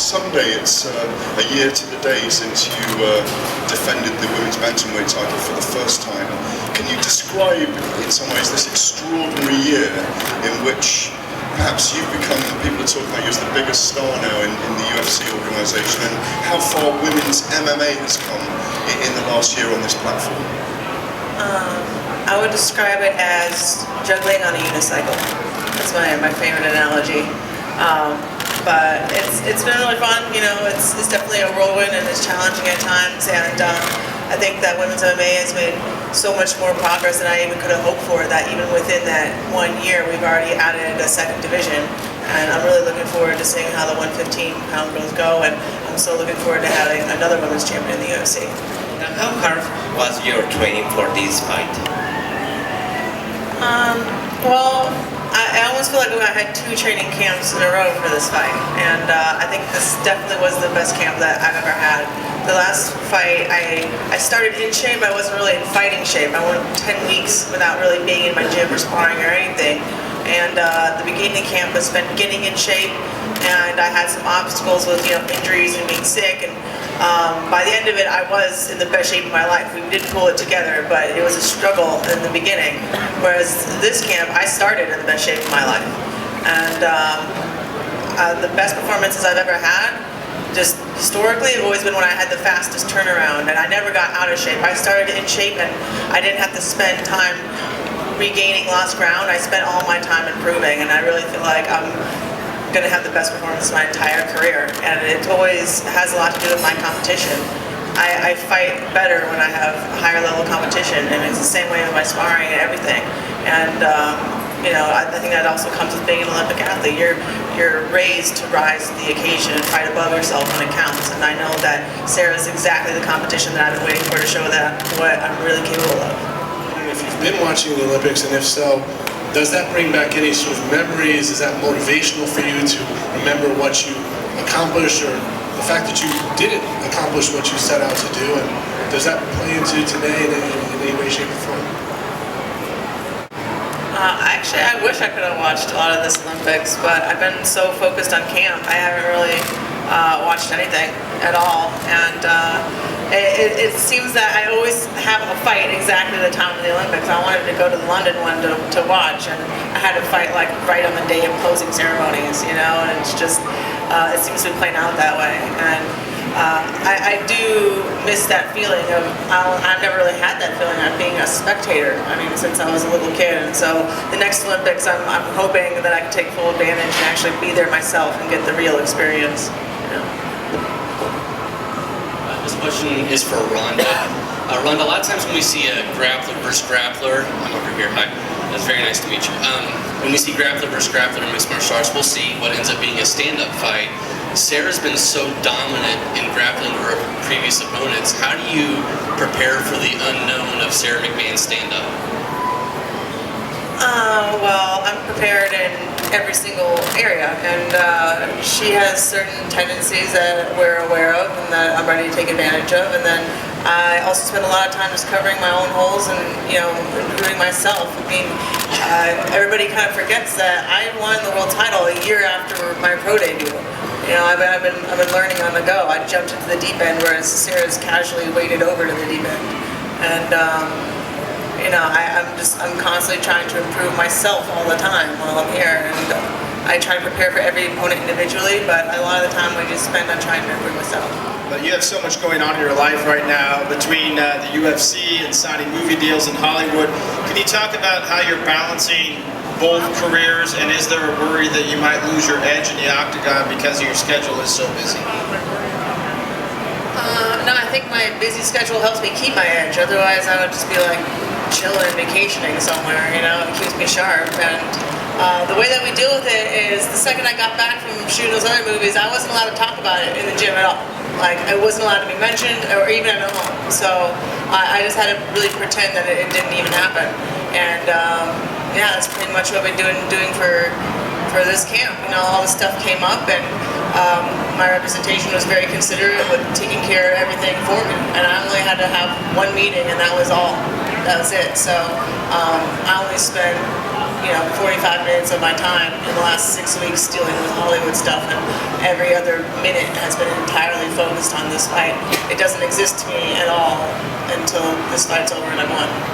Sunday, it's a year to the day since you defended the women's bantamweight title for the first time. Can you describe, in some ways, this extraordinary year in which perhaps you've become, people are talking about you as the biggest star now in the UFC organisation, and how far women's MMA has come in the last year on this platform? I would describe it as juggling on a unicycle. That's my favorite analogy. But it's been really fun. You know, it's definitely a whirlwind and it's challenging at times. And I think that women's MMA has made so much more progress than I even could have hoped for. That even within that 1 year, we've already added a second division. And I'm really looking forward to seeing how the 115-pound girls go. And I'm so looking forward to having another women's champion in the UFC. Now, how hard was your training for this fight? Well, I almost feel like I had 2 training camps in a row for this fight, and I think this definitely was the best camp that I've ever had. The last fight, I started in shape. I wasn't really in fighting shape. I went 10 weeks without really being in my gym or sparring or anything, and the beginning camp was spent getting in shape, and I had some obstacles with injuries and being sick, and by the end of it, I was in the best shape of my life. We did pull it together, but it was a struggle in the beginning. Whereas this camp, I started in the best shape of my life. And the best performances I've ever had, just historically, have always been when I had the fastest turnaround, and I never got out of shape. I started in shape, and I didn't have to spend time regaining lost ground. I spent all my time improving, and I really feel like I'm going to have the best performance of my entire career, and it always has a lot to do with my competition. I fight better when I have higher level competition, and it's the same way with my sparring and everything. And I think that also comes with being an Olympic athlete. You're raised to rise to the occasion and fight above yourself when it counts. And I know that Sarah's exactly the competition that I've been waiting for to show that what I'm really capable of. If you've been watching the Olympics, and if so, does that bring back any sort of memories? Is that motivational for you to remember what you accomplished, or the fact that you didn't accomplish what you set out to do? And does that play into today in any way, shape, or form? Actually, I wish I could have watched a lot of this Olympics, but I've been so focused on camp, I haven't really watched anything at all. And it seems that I always have a fight exactly the time of the Olympics. I wanted to go to the London one to watch, and I had to fight like right on the day of closing ceremonies, and it's just, it seems to be playing out that way. And I do miss that feeling of, I've never really had that feeling of being a spectator, since I was a little kid. And so the next Olympics, I'm hoping that I can take full advantage and actually be there myself and get the real experience. This question is for Ronda. Ronda, a lot of times when we see a grappler versus grappler, I'm over here, hi, that's very nice to meet you. When we see grappler versus grappler in mixed martial arts, we'll see what ends up being a stand-up fight. Sarah's been so dominant in grappling her previous opponents. How do you prepare for the unknown of Sarah McMann's stand-up? Well, I'm prepared in every single area, and she has certain tendencies that we're aware of and that I'm ready to take advantage of, and then I also spend a lot of time just covering my own holes and improving myself. Everybody kind of forgets that I won the world title a year after my pro debut. I've been learning on the go. I jumped into the deep end, whereas Sarah's casually waded over to the deep end, and I'm constantly trying to improve myself all the time while I'm here, and I try to prepare for every opponent individually, but a lot of the time I just spend on trying to improve myself. But you have so much going on in your life right now between the UFC and signing movie deals in Hollywood. Can you talk about how you're balancing both careers, and is there a worry that you might lose your edge in the octagon because your schedule is so busy? No, I think my busy schedule helps me keep my edge. Otherwise, I would just be like chilling, vacationing somewhere. It keeps me sharp. And the way that we deal with it is the second I got back from shooting those other movies, I wasn't allowed to talk about it in the gym at all. Like, it wasn't allowed to be mentioned, or even at home. So I just had to really pretend that it didn't even happen. And yeah, that's pretty much what I've been doing for this camp. All this stuff came up, and my representation was very considerate with taking care of everything for me. And I only had to have one meeting, and that was all. That was it. So I only spent 45 minutes of my time in the last 6 weeks dealing with Hollywood stuff, and every other minute has been entirely focused on this fight. It doesn't exist to me at all until this fight's over and I'm won.